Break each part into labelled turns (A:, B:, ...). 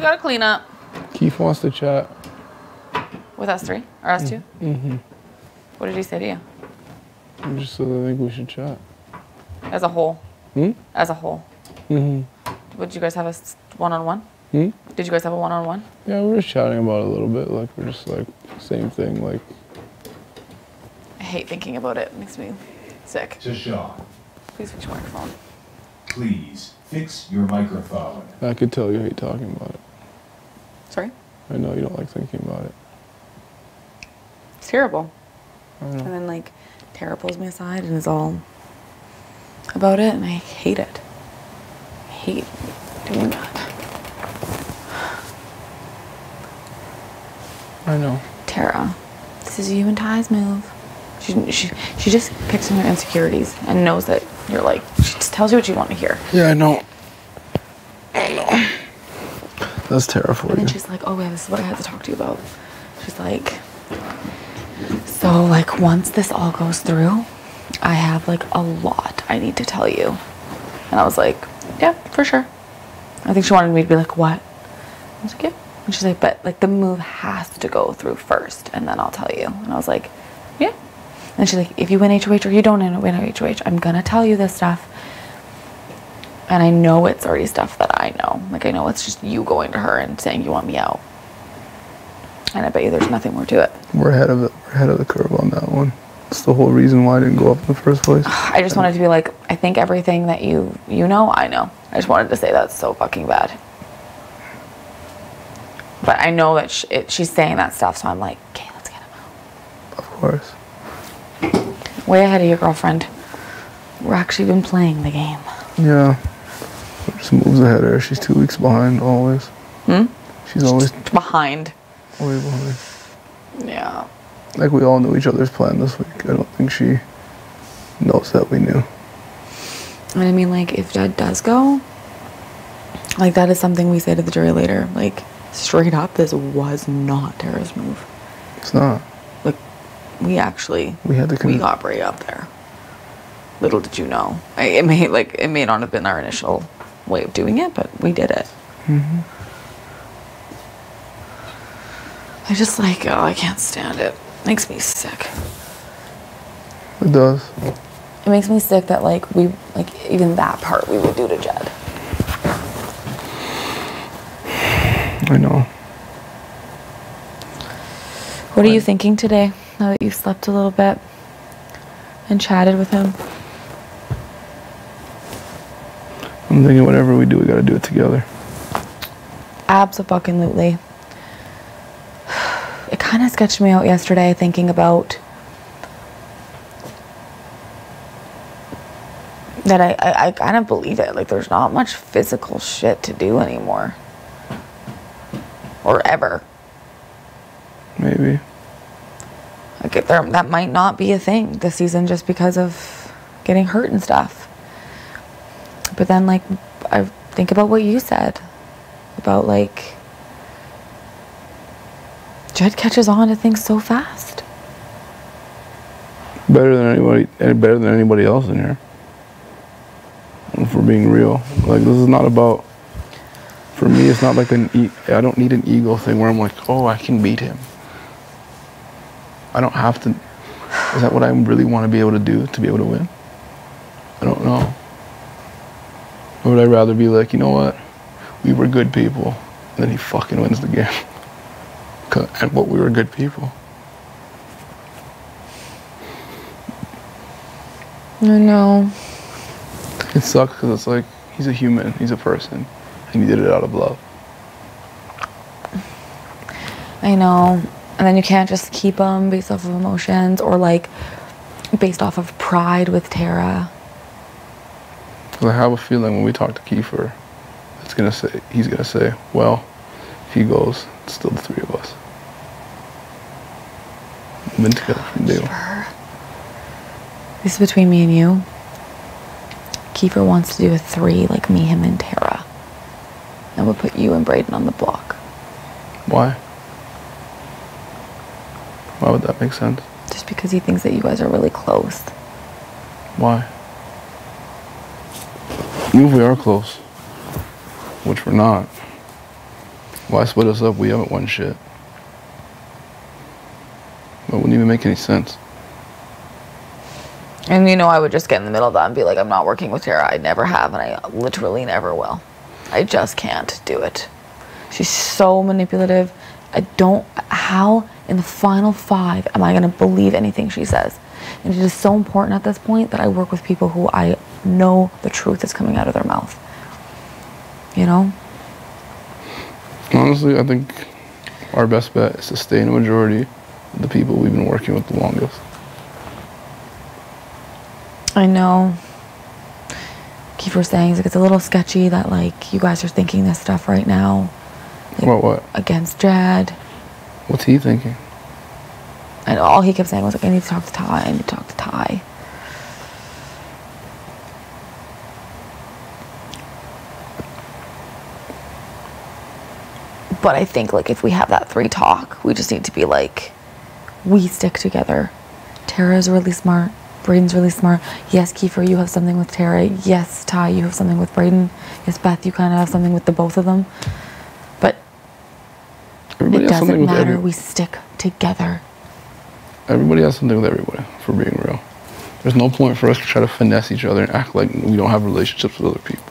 A: gotta clean up.
B: Keith wants to chat.
A: With us three? Or us two?
B: Mm-hmm.
A: What did he say to you?
B: I just said I think we should chat.
A: As a whole? As a whole?
B: Mm-hmm.
A: Would you guys have a one-on-one?
B: Hmm?
A: Did you guys have a one-on-one?
B: Yeah, we're just chatting about it a little bit. Like, we're just like, same thing. Like,
A: I hate thinking about it. It makes me sick.
C: To Sean.
A: Please fix your microphone.
C: Please fix your microphone.
B: I could tell you hate talking about it.
A: Sorry?
B: I know you don't like thinking about it.
A: It's terrible.
B: I know.
A: And then, like, Tara pulls me aside and is all about it, and I hate it. I hate doing that.
B: I know.
A: Tara, this is you and Ty's move. She just picks on your insecurities and knows that you're like, she just tells you what you want to hear.
B: Yeah, I know. I know. That's Tara for you.
A: And then she's like, oh yeah, this is what I had to talk to you about. She's like, so like once this all goes through, I have like a lot I need to tell you. And I was like, yeah, for sure. I think she wanted me to be like, what? I was like, yeah. And she's like, but like the move has to go through first and then I'll tell you. And I was like, yeah. And she's like, if you win HOH or you don't win HOH, I'm gonna tell you this stuff. And I know it's already stuff that I know. Like I know it's just you going to her and saying you want me out. And I bet you there's nothing more to it.
B: We're ahead of it. We're ahead of the curve on that one. That's the whole reason why I didn't go up in the first place.
A: I just wanted to be like, I think everything that you know, I know. I just wanted to say that's so fucking bad. But I know that she's saying that stuff, so I'm like, okay, let's get him out.
B: Of course.
A: Way ahead of your girlfriend. We're actually been playing the game.
B: Yeah. Just moves ahead of her. She's 2 weeks behind, always. She's always
A: behind.
B: Way behind.
A: Yeah.
B: Like, we all knew each other's plan this week. I don't think she knows that we knew.
A: And I mean, like, if Jed does go, like, that is something we say to the jury later. Like, straight up, this was not Tara's move.
B: It's not.
A: Like, we got Bray up there. Little did you know. It may not have been our initial way of doing it, but we did it. I just like, oh, I can't stand it. Makes me sick.
B: It does.
A: It makes me sick that even that part we would do to Jed.
B: I know.
A: What are you thinking today, now that you've slept a little bit and chatted with him?
B: I'm thinking whatever we do, we gotta do it together.
A: Abso-fucking-lutely. It kind of sketched me out yesterday thinking about that I kind of believe it. Like, there's not much physical shit to do anymore. Or ever.
B: Maybe.
A: Like, that might not be a thing this season just because of getting hurt and stuff. But then, like, I think about what you said. About, like, Jed catches on to things so fast.
B: Better than anybody else in here. If we're being real. Like, this is not about, for me, it's not like I don't need an ego thing where I'm like, oh, I can beat him. I don't have to. Is that what I really want to be able to do to be able to win? I don't know. Or would I rather be like, you know what? We were good people. And then he fucking wins the game. But we were good people.
A: I know.
B: It sucks because it's like, he's a human, he's a person, and he did it out of love.
A: I know. And then you can't just keep them based off of emotions or like based off of pride with Tara.
B: Because I have a feeling when we talk to Kiefer, he's gonna say, well, if he goes, it's still the three of us. We've been together from day one.
A: Kiefer. This is between me and you. Kiefer wants to do a 3, like me, him, and Tara. And we'll put you and Brayden on the block.
B: Why? Why would that make sense?
A: Just because he thinks that you guys are really close.
B: Why? Even if we are close, which we're not, Why split us up? We haven't won shit. It wouldn't even make any sense.
A: And you know, I would just get in the middle of that and be like, I'm not working with Tara. I never have, and I literally never will. I just can't do it. She's so manipulative. How in the final 5 am I going to believe anything she says? And it is so important at this point that I work with people who I know the truth is coming out of their mouth. You know?
B: Honestly, I think our best bet is to stay in a majority of the people we've been working with the longest.
A: I know. Kiefer's saying like, it's a little sketchy that like you guys are thinking this stuff right now. Like,
B: About what?
A: Against Jed.
B: What's he thinking?
A: And all he kept saying was like, I need to talk to Ty. I need to talk to Ty. But I think like if we have that 3 talk, we just need to be like, we stick together. Tara's really smart. Braden's really smart. Yes, Kiefer, you have something with Tara. Yes, Ty, you have something with Braden. Yes, Beth, you kind of have something with the both of them. But
B: Everybody
A: it
B: has something
A: doesn't
B: with
A: matter. We stick together.
B: Everybody has something with everybody, for being real. There's no point for us to try to finesse each other and act like we don't have relationships with other people.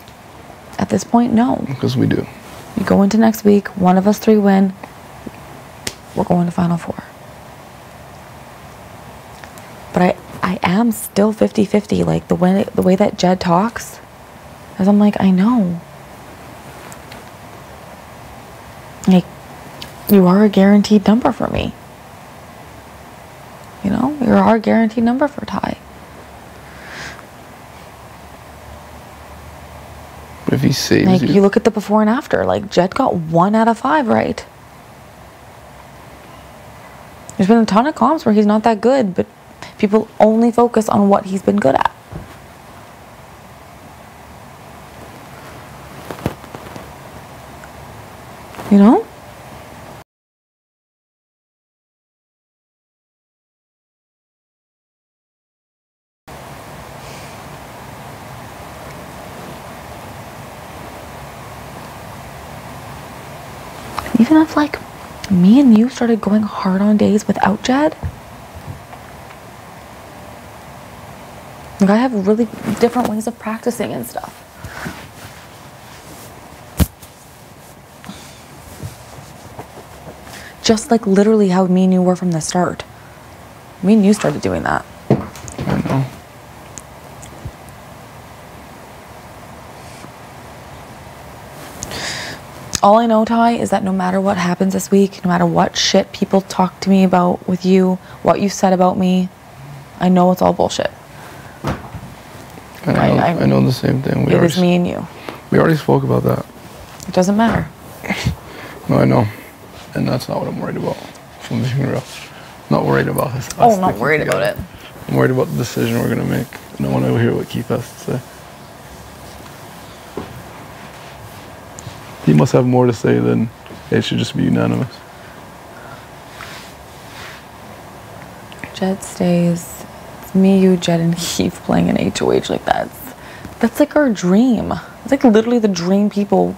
A: At this point, no.
B: Because we do.
A: You go into next week, one of us 3 win, we're going to Final 4. But I am still 50-50. Like, the way that Jed talks, as I'm like, I know. Like, you are a guaranteed number for me. You know? You're our guaranteed number for Ty.
B: But if he saves
A: Like,
B: you...
A: you look at the before and after. Like, Jed got 1 out of 5 right. There's been a ton of comps where he's not that good, but people only focus on what he's been good at. You know? Even if, like, me and you started going hard on days without Jed, like, I have really different ways of practicing and stuff. Just like literally how me and you were from the start. Me and you started doing that.
B: I know.
A: All I know, Ty, is that no matter what happens this week, no matter what shit people talk to me about with you, what you said about me, I know it's all bullshit.
B: I know the same thing.
A: It is me and you.
B: We already spoke about that.
A: It doesn't matter.
B: No, I know. And that's not what I'm worried about. If I'm being real. Not worried about this.
A: Oh, not worried about it.
B: I'm worried about the decision we're going to make. And I want to hear what Keith has to say. He must have more to say than it should just be unanimous.
A: Jed stays. It's me, you, Jed, and Keith playing an HOH like that. That's like our dream. It's like literally the dream people.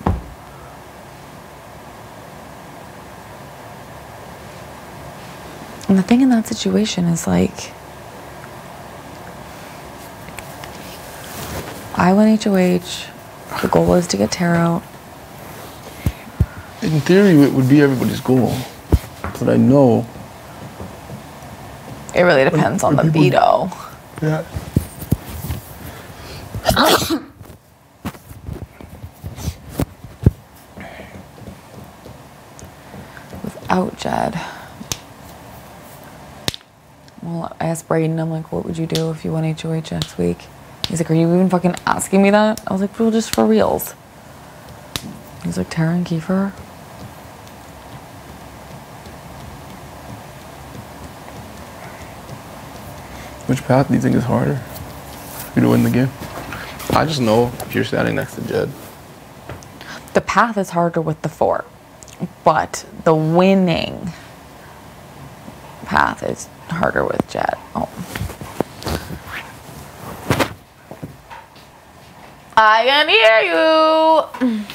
A: And the thing in that situation is like, I win HOH. The goal is to get Tara out.
B: In theory, it would be everybody's goal. But I know.
A: It really depends on the veto.
B: Yeah.
A: Without Jed. Well, I asked Braden, I'm like, what would you do if you won HOH next week? He's like, are you even fucking asking me that? I was like, well, just for reals. He's like, Tara and Kiefer?
B: Which path do you think is harder for you to win the game? I just know if you're standing next to Jed.
A: The path is harder with the 4, but the winning path is harder with Jed. Oh. I can hear you.